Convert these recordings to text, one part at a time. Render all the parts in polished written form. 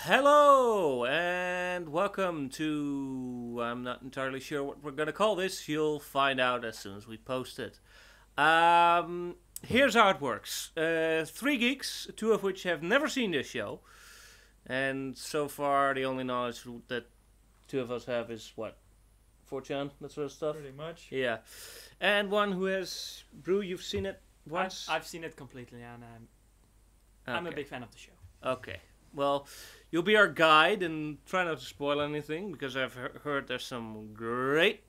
Hello and welcome to, I'm not entirely sure what we're going to call this, you'll find out as soon as we post it. Here's how it works. Three geeks, two of which have never seen this show, and so far the only knowledge that two of us have is what? 4chan, that sort of stuff? Pretty much. Yeah. And one who has, Brew, you've seen it once? I've seen it completely, and I'm a big fan of the show. Okay. Well, you'll be our guide, and try not to spoil anything, because I've heard there's some great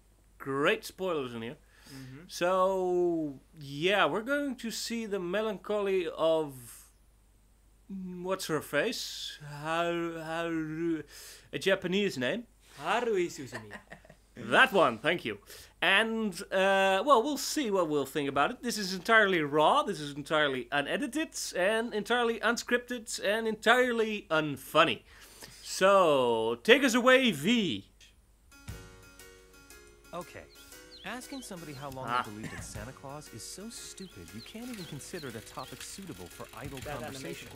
spoilers in here. Mm-hmm. So, yeah, we're going to see the melancholy of... What's her face? Haru, a Japanese name. Haruhi Suzumiya. That one, thank you. And, well, we'll see what we'll think about it. This is entirely raw, this is entirely unedited, and entirely unscripted, and entirely unfunny. So, take us away, V. Okay. Asking somebody how long they believed in Santa Claus is so stupid you can't even consider it a topic suitable for idle conversation.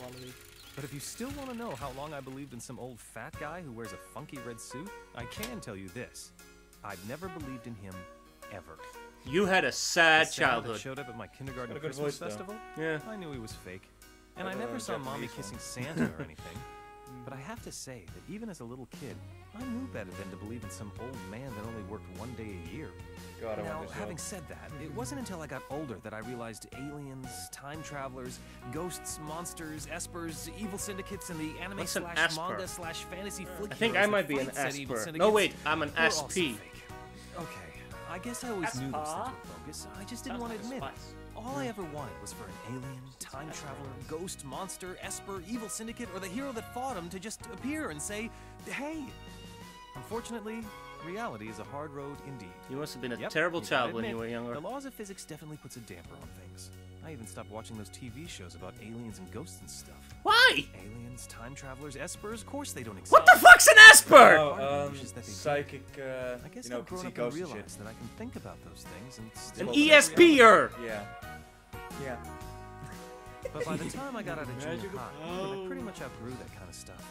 But if you still want to know how long I believed in some old fat guy who wears a funky red suit, I can tell you this. I've never believed in him, ever. You had a sad The Santa childhood. that showed up at my kindergarten Got a good Christmas voice, though. festival? Yeah. I knew he was fake. And I Got a never saw Mommy Japanese kissing one. Santa or anything. But I have to say that even as a little kid, I knew better than to believe in some old man that only worked one day a year. God, I Now, want this having job. said that, it wasn't until I got older that I realized aliens, time travelers, ghosts, monsters, espers, evil syndicates, and the anime What's an slash esper? manga slash fantasy flick I think I heroes might that be an fight said evil esper. syndicates No, wait, I'm an were also SP. fake. Okay, I guess I always knew those things were bogus. I just didn't want to admit it. All I ever wanted was for an alien, time traveler, ghost, monster, esper, evil syndicate, or the hero that fought him to just appear and say, hey. Unfortunately, reality is a hard road indeed. You must have been a Yep, terrible you gotta child when you admit, were younger. The laws of physics definitely puts a damper on things. I even stopped watching those TV shows about aliens and ghosts and stuff. Why? Aliens, time travelers, espers, of course they don't exist. What the fuck's an esper? Oh, Wishes that they did. psychic, I guess you know, I've can grown see up and ghosts and shit. realized that I can think about those things and An still An accept reality. ESPer. Yeah. Yeah. But by the time I got out of junior Magical high, I pretty much outgrew that kind of stuff.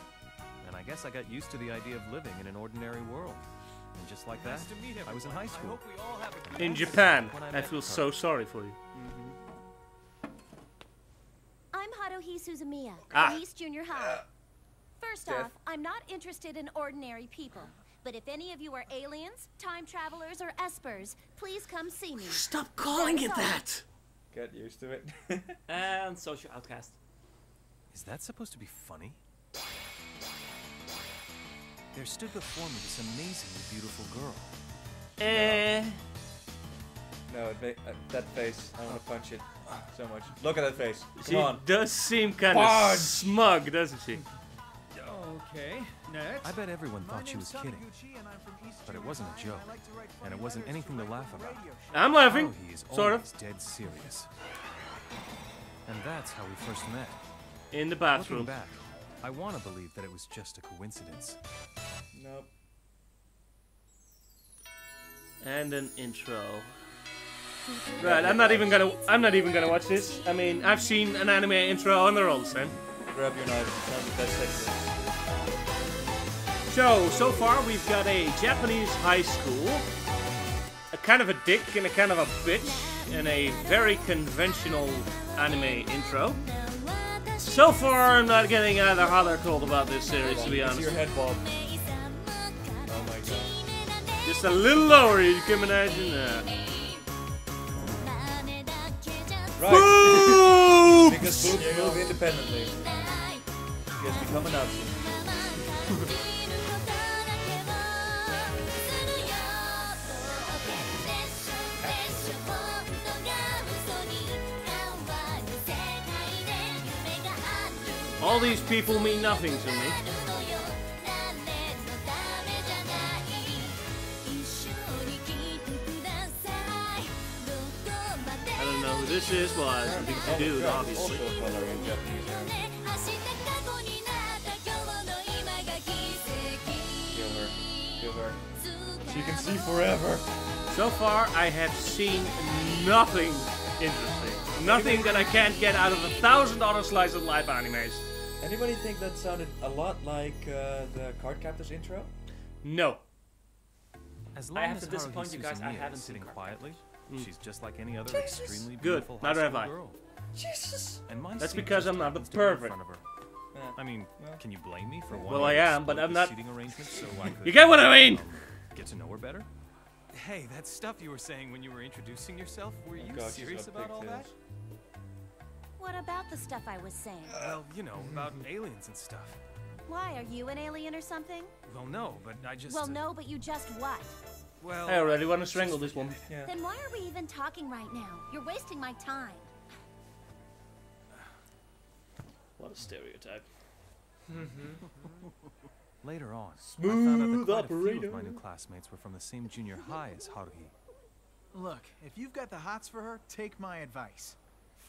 And I guess I got used to the idea of living in an ordinary world. And just like that, I was in high school. In Japan. When I I met feel her. so sorry for you. I'm Haruhi Suzumiya, Ah. East Junior High. First Death. off, I'm not interested in ordinary people. But if any of you are aliens, time travelers, or espers, please come see me. Stop calling it That's all. that. Get used to it. And social outcast. Is that supposed to be funny? There stood before me this amazingly beautiful girl. No, that face. I want to punch it so much. Look at that face. Come She on. does seem kind of Punch. smug, doesn't she? Okay, next. I bet everyone thought she was kidding. But it wasn't a joke. And it wasn't anything to laugh about. I'm laughing. Haruhi is Sort of. always dead serious. And that's how we first met. In the Looking bathroom. back, I want to believe that it was just a coincidence. Nope. And an intro. Right, I'm not even gonna watch this. I mean, I've seen an anime intro and they're all the same. Grab your knife. Tell me that's sexy. So far we've got a Japanese high school, a kind of a dick and a kind of a bitch, and a very conventional anime intro. So far I'm not getting either hot or cold about this series, to be It's honest. your head, Bob. Oh my god. Just a little lower, you can imagine. Right. Boobs! Because boobs move independently. He has become a Nazi. All these people mean nothing to me. I don't know who this is, well, it's a big dude, obviously. Also a color in Japanese hair. Kill her. Kill her. She can see forever. So far, I have seen nothing interesting. Nothing that I can't get out of $1,000 slice of life animes. Anybody think that sounded a lot like the Cardcaptor's intro? No. As I long have as to disappoint Haruhi you guys, I Suzumiya haven't is sitting seen Cardcaptor. quietly, she's just like any other extremely Good. beautiful high Neither have school I. girl. Jesus! And my That's seat because just I'm not a happens to be in pervert. front of her. Yeah. I mean, Well. can you blame me for wanting Well, I to am, but exploit I'm the not- seating arrangement so I could, You get what I mean? get to know her better? Hey, that stuff you were saying when you were introducing yourself, were you God, she's serious got about all that? pigtails. What about the stuff I was saying? Well, you know, about aliens and stuff. Why, are you an alien or something? Well, no, but I just... Well, no, but you just what? Well, I already want to strangle this one. Yeah. Then why are we even talking right now? You're wasting my time. What a stereotype. later on, Smooth I found out that quite a operator. few of my new classmates were from the same junior high as Haruhi. Look, if you've got the hots for her, take my advice.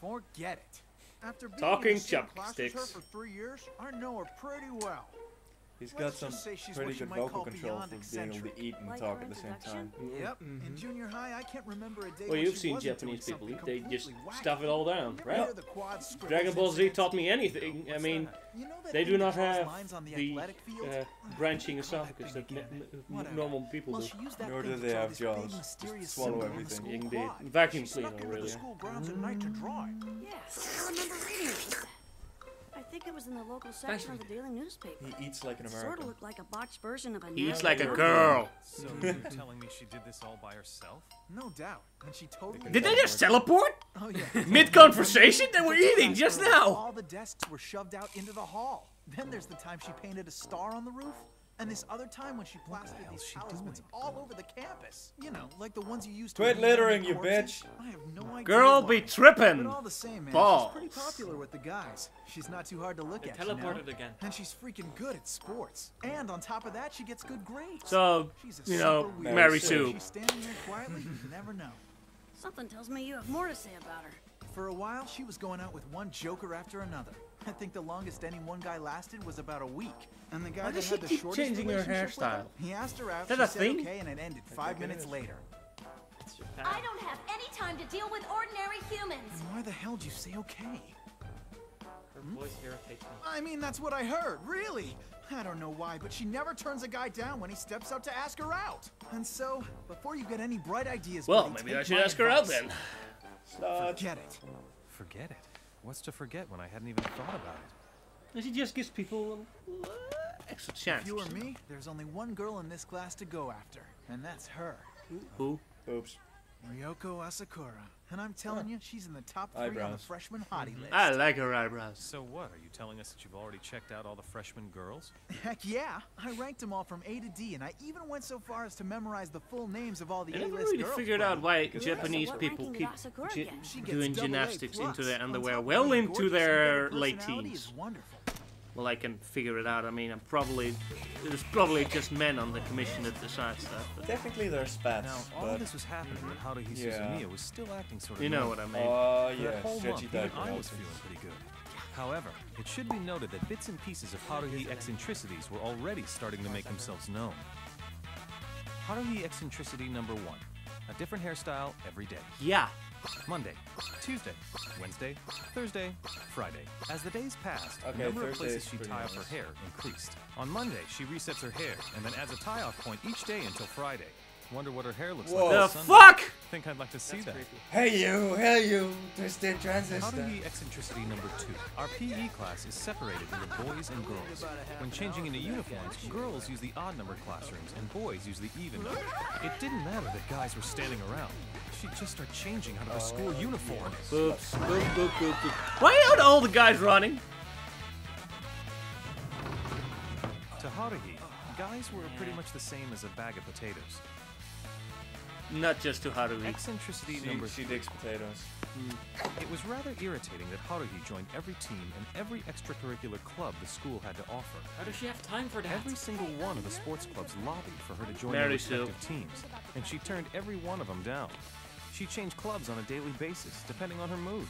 Forget it. After being Talking in the same class as her chopsticks. for 3 years, I know her pretty well. He's got Let's some just say she's pretty what you good might vocal call control beyond for being able eccentric. to eat and Like talk her at the same time. introduction? Yep. In junior high, I can't remember a day Well, when you've she seen wasn't Japanese doing people something eat. They just completely stuff it all down, wacky. right? Never the quad scribbles Dragon Ball Z incidents. taught me anything. I mean, You know that they do thing not that draws have lines on the the athletic field? branching Call that esophagus thing that again. n- Whatever. normal people Well, do. she used that Nor thing do to they draw have this jaws. big, Just mysterious swallow symbol on the everything. school Indeed. quad. Vacuum She snuck cleaner, into the really. school grounds at night to draw it. Yes, I remember reading about that. I think it was in the local section of the daily newspaper. He eats like an Sort of American. looked like a botched version of a He eats nasty like a burger. girl. So you're telling me she did this all by herself? No doubt. And she totally... Did they just teleport? Oh, yeah. Mid-conversation? They were eating just now. All the desks were shoved out into the hall. Then there's the time she painted a star on the roof. And this other time when she plastered hell's these she talismans doing? all over the campus. You know, like the ones you used to... Quit reanimate littering, you corpses. bitch. I have no idea Girl why. be trippin'. But all the same, man, Balls. she's pretty popular with the guys. She's not too hard to look They at, you know? teleported again. And she's freaking good at sports. And on top of that, she gets good grades. So, She's a you know, super weird Mary chick. Sue. She's standing there quietly, you never know. Something tells me you have more to say about her. For a while, she was going out with one joker after another. I think the longest any one guy lasted was about a week. And the guy Why that does had she the keep shortest changing her relationship with her, hairstyle? he asked her out, Is that she a said thing? okay, and it ended 5 minutes later. It's Japan. I don't have any time to deal with ordinary humans. Why the hell did you say okay? Her voice irritates me. I mean, that's what I heard, really. I don't know why, but she never turns a guy down when he steps up to ask her out. And so, before you get any bright ideas, Well, buddy, maybe take I should my ask her out advice. then. Forget it. Forget it. What's to forget when I hadn't even thought about it? She just gives people extra chance. If you were me, there's only one girl in this class to go after, and that's her. Who? Oops. Ryoko Asakura. And I'm telling you, she's in the top 3 on the Eyebrows. freshman hottie list. I like her eyebrows. So what? Are you telling us that you've already checked out all the freshman girls? Heck yeah! I ranked them all from A to D, and I even went so far as to memorize the full names of all the I never A-list really girls. figured out why Because Japanese what people ranking keep did Asakura gi- get? She gets doing double A gymnastics into plus. their On underwear top of well being into gorgeous, their her late personality teens. is wonderful. Well, I can figure it out. I mean, there's probably just men on the commission that decide stuff. But Technically they're spats, Now, all but... this was happening when Haruhi Yeah. Suzumiya was still acting sort of you know normal. what I mean. Oh, For yeah, that whole stretchy month, even diaper I was nonsense. feeling pretty good. However, it should be noted that bits and pieces of Haruhi eccentricities were already starting to make themselves known. Haruhi eccentricity number 1. A different hairstyle every day. Yeah. Monday, Tuesday, Wednesday, Thursday, Friday. As the days passed, Okay, the number of Thursday places is she'd pretty tie up her nice. hair increased. On Monday, she resets her hair and then adds a tie-off point each day until Friday. Wonder what her hair looks Whoa. like The on Sunday. fuck? Think I'd like to see That's that. creepy. Hey you, twisted transistor. Haruhi eccentricity number 2. Our PE class is separated into boys and girls. When changing into uniforms, girls use the odd number classrooms and boys use the even number. It didn't matter that guys were standing around. She'd just start changing out of her school uniform. Boops, boop, boop, boop, boop. Why aren't all the guys running? To Haruhi, guys were pretty much the same as a bag of potatoes. Not just to Haruhi. Eccentricity number She 3. digs potatoes. It was rather irritating that Haruhi joined every team and every extracurricular club the school had to offer. How does she have time for that? Every single one of the sports clubs lobbied for her to join Mary their Sue. respective teams, and she turned every one of them down. She changed clubs on a daily basis, depending on her mood.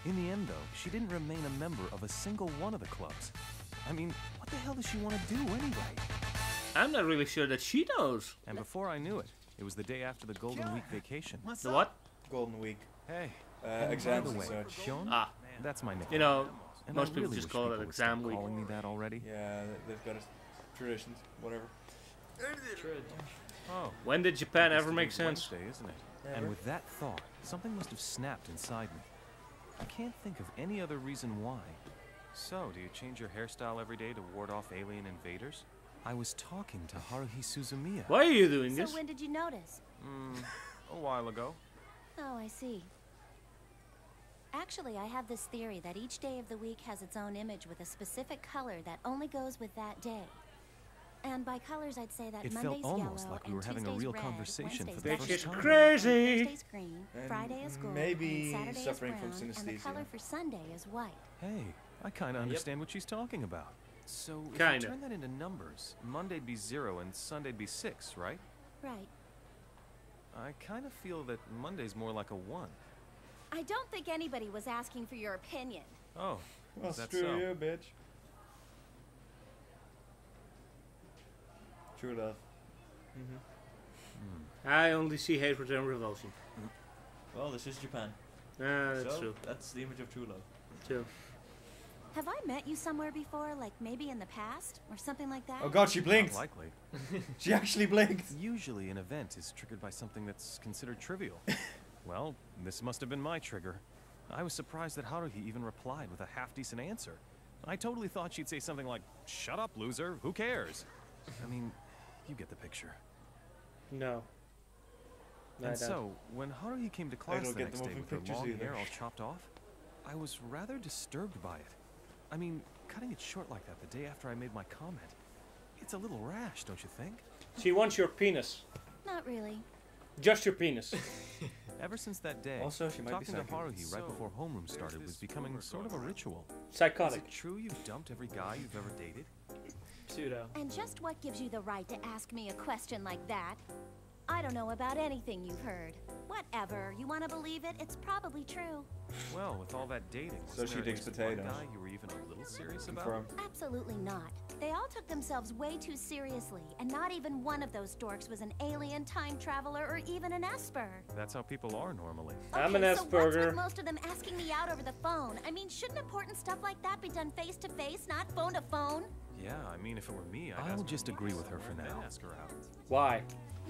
In the end, though, she didn't remain a member of a single one of the clubs. I mean, what the hell does she want to do anyway? I'm not really sure that she knows. And before I knew it, it was the day after the Golden Week vacation. What's The up? what? Golden Week. Hey, Exams by the and way, such. Shion? Ah, That's my nickname. you know, And Most I people really just wish call it people would stop exam week. calling me that already. Yeah, they've got a traditions, whatever. Oh. When did Japan It's ever make today's sense? Wednesday, isn't it? Never. And with that thought, something must have snapped inside me. I can't think of any other reason why. So, do you change your hairstyle every day to ward off alien invaders? I was talking to Haruhi Suzumiya. Why are you doing So this? when did you notice? A while ago. Oh, I see. Actually, I have this theory that each day of the week has its own image with a specific color that only goes with that day. And by colors, I'd say that It felt Monday's almost yellow like we and were having a Tuesday's real red, conversation for the Wednesday's first black, time. Crazy. and Thursday's green, And Friday is gold, maybe and Saturday suffering is from brown, and the synesthesia. color for Sunday is white. Hey, I kind of understand what she's talking about. So, if Kinda. you turn that into numbers, Monday'd be 0 and Sunday'd be 6, right? Right. I kind of feel that Monday's more like a 1. I don't think anybody was asking for your opinion. Oh, Well, is that screw so? you, bitch. True love. I only see hatred and revulsion. Well, this is Japan. That's So, true. that's the image of true love. True. Have I met you somewhere before, like maybe in the past, or something like that? Oh god, she Not blinked! likely. She actually blinked! Usually an event is triggered by something that's considered trivial. Well, this must have been my trigger. I was surprised that Haruhi even replied with a half-decent answer. I totally thought she'd say something like, "Shut up, loser, who cares?" I mean, you get the picture. No. No, I And don't. so, when Haruhi came to class don't the get next the day moving with her pictures long either. hair all chopped off, I was rather disturbed by it. I mean, cutting it short like that the day after I made my comment, it's a little rash, don't you think? She wants your penis. Not really. Just your penis. Ever since that day, Also, she might be talking to psychic. Haruhi right So, before homeroom there's started this was becoming rumor sort of a going around. ritual. Is Psychotic. it true you've dumped every guy you've ever dated? Pseudo. And just what gives you the right to ask me a question like that? I don't know about anything you've heard. Whatever. You want to believe it? It's probably true. Well, with all that dating, So wasn't she there digs at least one potatoes. guy you were even a little serious about? Confirm. Absolutely not. They all took themselves way too seriously, and not even one of those dorks was an alien, time traveler, or even an Esper. That's how people are normally. I'm an Okay, so what's Asperger. with most of them asking me out over the phone? I mean, shouldn't important stuff like that be done face to face, not phone to phone? Yeah, I mean, if it were me, I'd I'll ask just her agree once, with her for then now. ask her out. Why?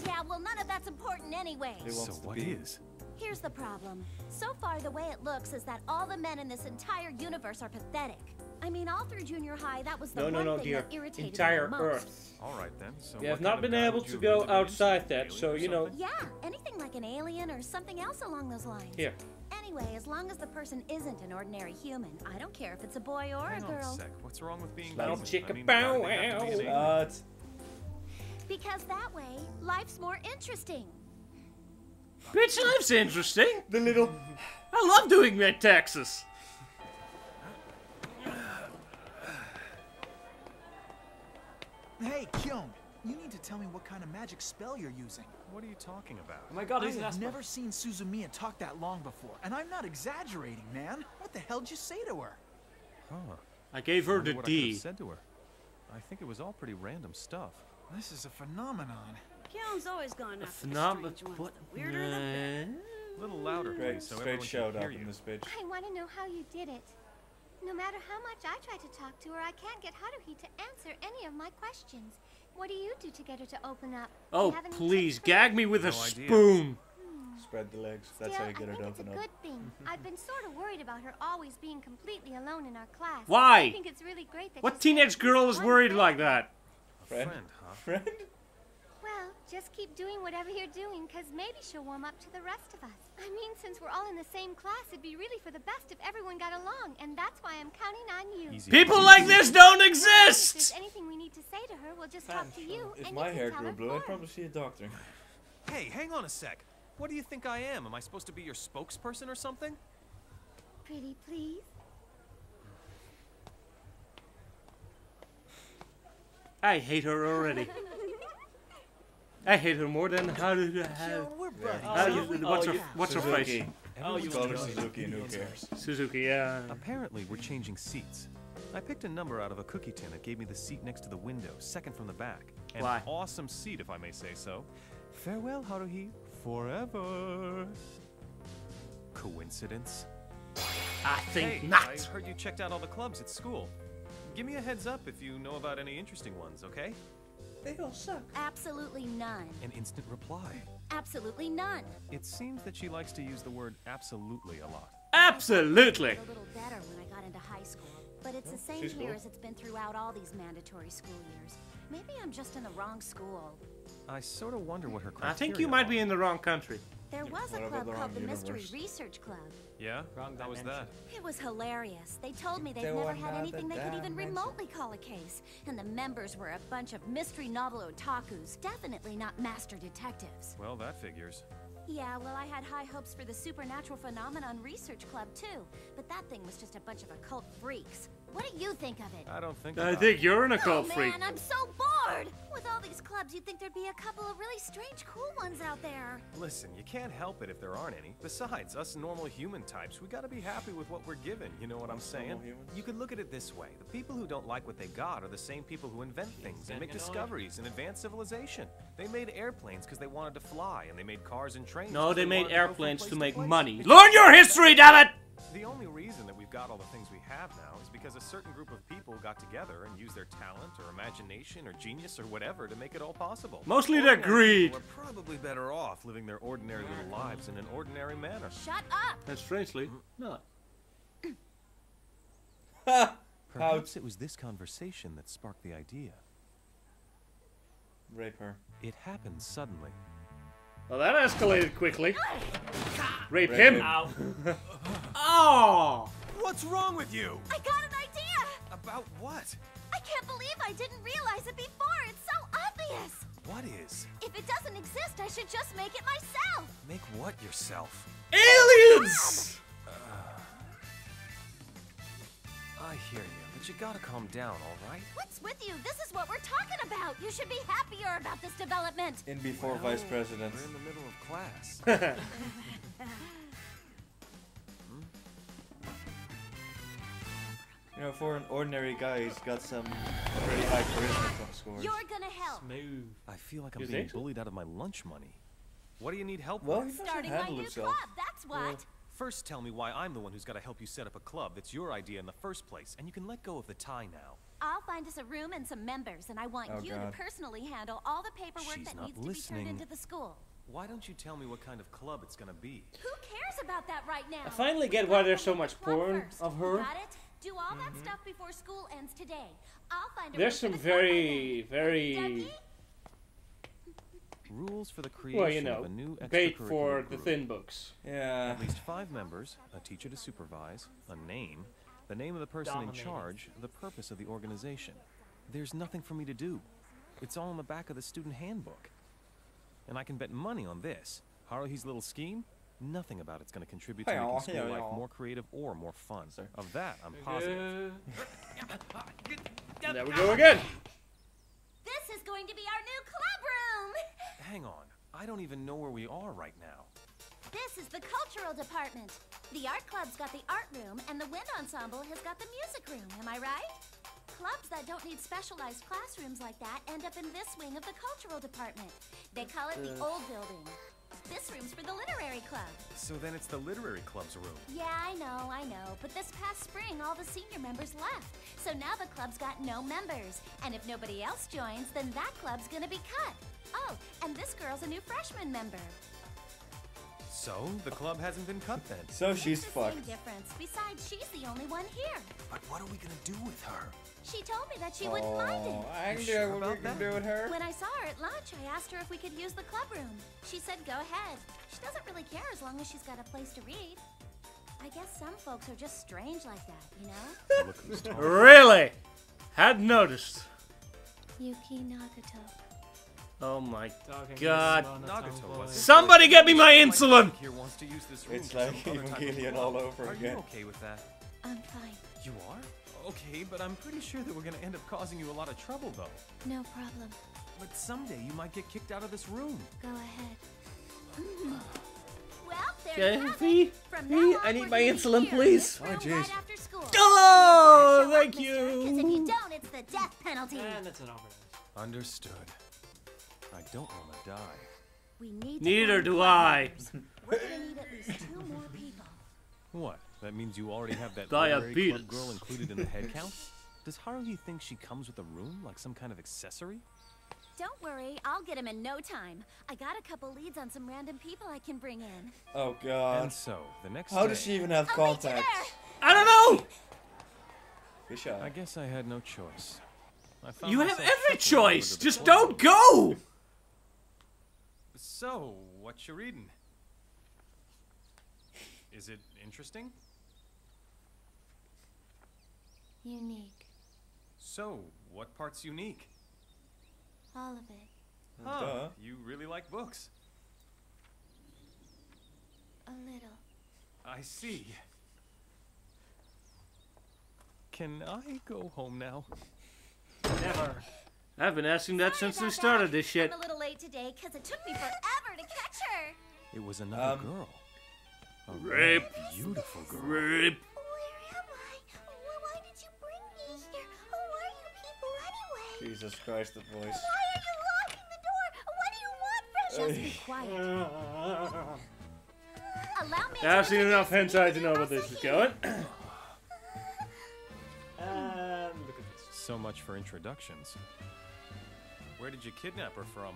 Yeah, well, none of that's important anyway. Who So wants to what be? is? Here's the problem. So far, the way it looks is that all the men in this entire universe are pathetic. I mean, all through junior high, that was the No, one no, thing dear. that irritated Entire me the most. Earth. All right then. So We what have not kind of been guy able would to you go really be into? outside that, Alien so or you know. something? Yeah, anything like an alien or something else along those lines. Here. Anyway, as long as the person isn't an ordinary human, I don't care if it's a boy or Hang a on a girl. sec. What's wrong with being Bow decent? chicka I mean, bow why do they have to be an wow. alien? What? Because that way, life's more interesting. Bitch, life's interesting. The little... I love doing that taxes. Hey, Kyung, you need to tell me what kind of magic spell you're using. What are you talking about? Oh my god, I he's an have Esper. never seen Suzumiya talk that long before, and I'm not exaggerating, man. What the hell did you say to her? Huh. I gave her Wonder the what I could have D. said to her. I think it was all pretty random stuff. This is a phenomenon. Kyung's always gone after the Phenomenal. strange ones. What? The weirder, the better. A little louder, Great, please, so straight everyone shout can hear out you. in this bitch. I want to know how you did it. No matter how much I try to talk to her, I can't get Haruhi to answer any of my questions. What do you do to get her to open up? Do you Oh, have any please, tips for me? gag me with a No idea. spoon. Spread the legs. That's Still, how you get I her to think it's open a up. good thing. I've been sort of worried about her always being completely alone in our class. Why? I think it's really great that What she's teenage got at girl least is one worried friend. like that? Friend? huh? Friend? Well, just keep doing whatever you're doing, because maybe she'll warm up to the rest of us. I mean, since we're all in the same class, it'd be really for the best if everyone got along, and that's why I'm counting on you. Easy. People like this don't If there's exist! anything we need to say to her, we'll just Man, talk to you, if and my you hair can tell grew her blue, for I'd us. probably see a doctor. Hey, hang on a sec. What do you think I am? Am I supposed to be your spokesperson or something? Pretty please. I hate her already. I hate her more than how do you have. We're buddies. How you, what's her face? Suzuki. Oh, you Call her enjoy it. Suzuki and who cares? Suzuki, yeah. Apparently, we're changing seats. I picked a number out of a cookie tin that gave me the seat next to the window, second from the back. An Why? awesome seat, if I may say so. Farewell, Haruhi. Forever. Coincidence? I think Hey, not. I heard you checked out all the clubs at school. Give me a heads up if you know about any interesting ones, okay? They all suck. Absolutely none. An instant reply. Absolutely none. It seems that she likes to use the word absolutely a lot. Absolutely. A little better when I got into high school. But it's the same she's here cool. as it's been throughout all these mandatory school years. Maybe I'm just in the wrong school. I sort of wonder what her criteria I think you might be are. in the wrong country. There was a What about club the called the wrong Mystery universe? Research Club. Yeah? Wrong How was that? It was hilarious. They told me they've There never were had not anything the they could even dimensions. remotely call a case. And the members were a bunch of mystery novel otakus. Definitely not master detectives. Well, that figures. Yeah, well, I had high hopes for the Supernatural Phenomenon Research Club, too. But that thing was just a bunch of occult freaks. What do you think of it? I don't think I about think it. you're an Oh, occult freak. man, I'm so bored! With all these clubs, you'd think there'd be a couple of really strange, cool ones out there. Listen, you can't help it if there aren't any. Besides, us normal human types, we gotta be happy with what we're given, you know what I'm saying? Normal humans? You could look at it this way. The people who don't like what they got are the same people who invent things and make discoveries and advance civilization. They made airplanes because they wanted to fly, and they made cars and trains. No, 'cause they made wanted to go from airplanes place to make place. money. Learn your history, damn it! The only reason that we've got all the things we have now is because a certain group of people got together and used their talent or imagination or genius or whatever to make it all possible. Mostly their Ordinary greed. people are probably better off living their ordinary little lives in an ordinary manner. Shut up! And strangely, not. Perhaps it was this conversation that sparked the idea. Rape her. It happened suddenly. Well, that escalated quickly. Rape Rape him. him. Ow. Oh! What's wrong with you? I got an idea! About what? I can't believe I didn't realize it before. It's so obvious. What is? If it doesn't exist, I should just make it myself. Make what yourself? Aliens! I hear you, but you gotta calm down, all right? What's with you? This is what we're talking about. You should be happier about this development. In before vice president. We're in the middle of class. You know, for an ordinary guy, he's got some pretty high charisma scores. You're gonna help. Smooth. I feel like I'm You being think so? bullied out of my lunch money. What do you need help Well, with? he doesn't Starting my handle new himself. club, that's what. First, tell me why I'm the one who's got to help you set up a club that's your idea in the first place, and you can let go of the tie now. I'll find us a room and some members, and I want Oh, you God. to personally handle all the paperwork She's that not needs to be listening. turned into the school. Why don't you tell me what kind of club it's gonna be? Who cares about that right now? I finally get why there's so much porn of her. Got it? Do all that stuff before school ends today. I'll find a There's room some for the club by very, then. very, Dougie? Rules for the creation well, you know, of a new bait extracurricular for the group. thin books. Yeah. At least 5 members, a teacher to supervise, a name, the name of the person in Dominating. charge, the purpose of the organization. There's nothing for me to do. It's all in the back of the student handbook. And I can bet money on this. Haruhi's little scheme? Nothing about it's going to contribute to making school life more creative or more fun. Of that, I'm positive. There we go again. This is going to be our new club room. Hang on. I don't even know where we are right now. This is the cultural department. The art club's got the art room, and the wind ensemble has got the music room. Am I right? Clubs that don't need specialized classrooms like that end up in this wing of the cultural department. They call it the old building. This room's for the literary club. So then it's the literary club's room. Yeah, I know. But this past spring, all the senior members left. So now the club's got no members. And if nobody else joins, then that club's gonna be cut. Oh, and this girl's a new freshman member. So, the club hasn't been cut then. So she's It's the same fucked. difference. Besides, she's the only one here. But what are we gonna do with her? She told me that she wouldn't mind it. I You know sure what we about can that? do with her. When I saw her at lunch, I asked her if we could use the club room. She said go ahead. She doesn't really care as long as she's got a place to read. I guess some folks are just strange like that, you know? Look who's talking. Really? Hadn't noticed. Yuki Nagato. Oh my Talking God. to this Nagato monotone was- voice. Somebody get me my insulin! Here wants to use this room It's for like some other type of Evangelion club. all over Are again. you okay with that? I'm fine. You are? Okay, but I'm pretty sure that we're gonna end up causing you a lot of trouble, though. No problem. But someday you might get kicked out of this room. Go ahead. Well, there Okay, you have V, it. From V, now on, I need we're my gonna insulin, be here in please. this room Oh, jeez. right after school. Oh, Show thank up, mister, 'cause if you. you don't, it's the death penalty. And it's an overdose. Understood. I don't want to die. We need to Neither find do club I. members. We're gonna need at least 2 more people. What? That means you already have that literary Diabetes. club girl included in the head count? Does Haruhi think she comes with a room, like some kind of accessory? Don't worry, I'll get him in no time. I got a couple leads on some random people I can bring in. Oh god. And so, the next How day, does she even have I'll meet you contacts? there. I don't know! Good shot. I guess I had no choice. I found You have myself every shuffling over choice! to the Just club don't room. go! So, what you reading? Is it interesting? Unique. So, what part's unique? All of it. Huh, Duh. you really like books. A little. I see. Can I go home now? Never. I've been asking that Sorry since we about started that. this shit. I'm a little late today because it took me forever to catch her. It was another girl. A Rape. really beautiful girl. Rape. Where am I? Why did you bring me here? Who are you people anyway? Jesus Christ, the voice. Why are you locking the door? What do you want from Just be quiet. Allow me I've to seen enough introduce hentai to know Mika where this is Masahiro. going. Look at this. So much for introductions. Where did you kidnap her from?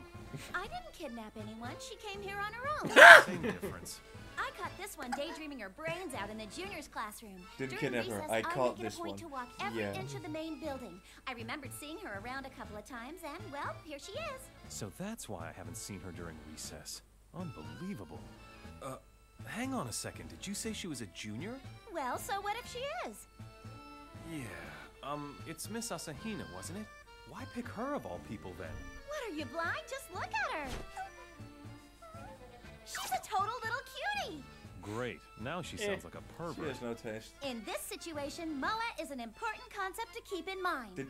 I didn't kidnap anyone. She came here on her own. Same difference. I caught this one daydreaming her brains out in the juniors classroom. Didn't During kidnap her. recess, I caught make it this a point one. to walk every Yeah. inch of the main building. I remembered seeing her around a couple of times, and well, here she is. So that's why I haven't seen her during recess. Unbelievable. Hang on a second. Did you say she was a junior? Well, so what if she is? Yeah. It's Miss Asahina, wasn't it? Why pick her of all people then? What, are you blind? Just look at her. She's a total little cutie. Great. Now she sounds like a She pervert. has no taste. In this situation, MOA is an important concept to keep in mind. Did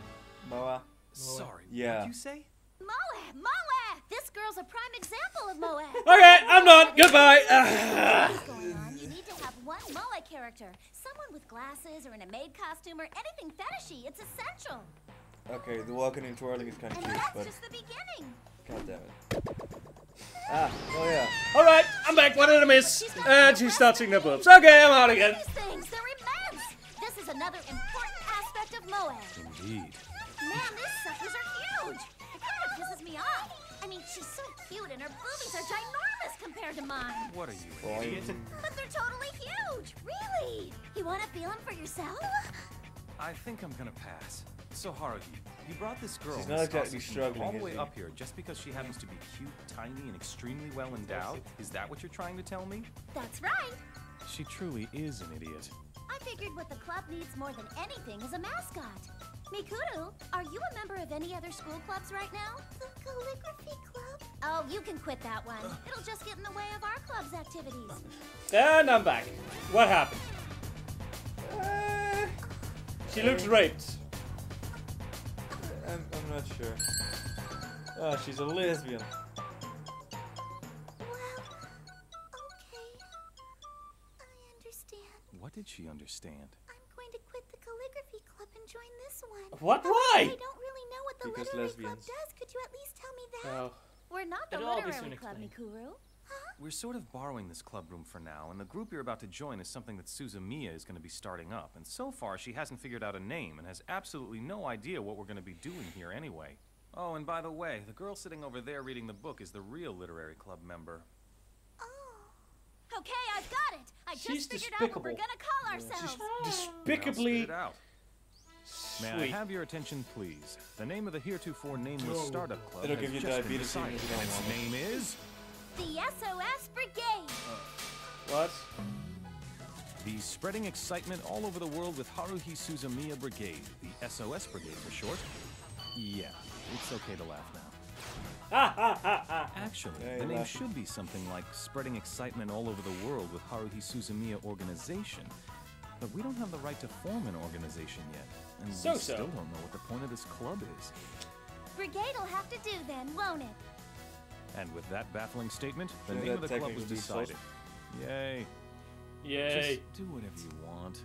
Moa? Sorry. Yeah. What did you say? MOA! MOA! This girl's a prime example of MOA. Okay, I'm done. Goodbye. What's going on? You need to have one MOA character. Someone with glasses or in a maid costume or anything fetishy. It's essential. Okay, the walking and twirling is kind of And cute, that's but just the beginning. god damn it. Ah, oh yeah. Alright, I'm back. What did I miss? And she starts seeing the boobs. Okay, I'm out again. These things, they're immense. This is another important aspect of MOA. Indeed. Man, these suckers are huge. It kind of pisses me off. I mean, she's so cute and her boobies are ginormous compared to mine. What are you, Boy. an idiot? But they're totally huge. Really? You want to feel them for yourself? I think I'm gonna pass. So Haruhi, you brought this girl, She's not Miss exactly Asahina, struggling, all the is way she? up here just because she happens to be cute, tiny, and extremely well endowed? Is that what you're trying to tell me? That's right. She truly is an idiot. I figured what the club needs more than anything is a mascot. Mikuru, are you a member of any other school clubs right now? The calligraphy club? Oh, you can quit that one. It'll just get in the way of our club's activities. And I'm back. What happened? She looks raped. I'm not sure. Oh, she's a lesbian. Well, okay. I understand. What did she understand? I'm going to quit the calligraphy club and join this one. What? I Why? don't really know what the Because literary lesbians. club does. Could you at least tell me that? Oh. We're not the It'll all be literary soon club, explained. Mikuru. Huh? We're sort of borrowing this club room for now, and the group you're about to join is something that Suzumiya is going to be starting up. And so far, she hasn't figured out a name and has absolutely no idea what we're going to be doing here anyway. Oh, and by the way, the girl sitting over there reading the book is the real literary club member. Oh. Okay, I've got it. I She's just figured out what we're despicable. gonna call ourselves. Now, Despicably spit it out. May I sweet. have your attention, please? The name of the heretofore nameless startup club It'll has give you just been diabetes decided, even if you and don't its want name is The SOS Brigade. What? the Spreading Excitement All Over the World with Haruhi Suzumiya Brigade, the SOS Brigade for short. Yeah, it's okay to laugh now. Actually, Yeah, the you're name laughing. should be something like Spreading Excitement All Over the World with Haruhi Suzumiya Organization. But we don't have the right to form an organization yet, and we So-so. still don't know what the point of this club is. Brigade'll have to do then, won't it? And with that baffling statement, the Yeah, name that of the club was technically decided. Yay. Yay. Just do whatever you want.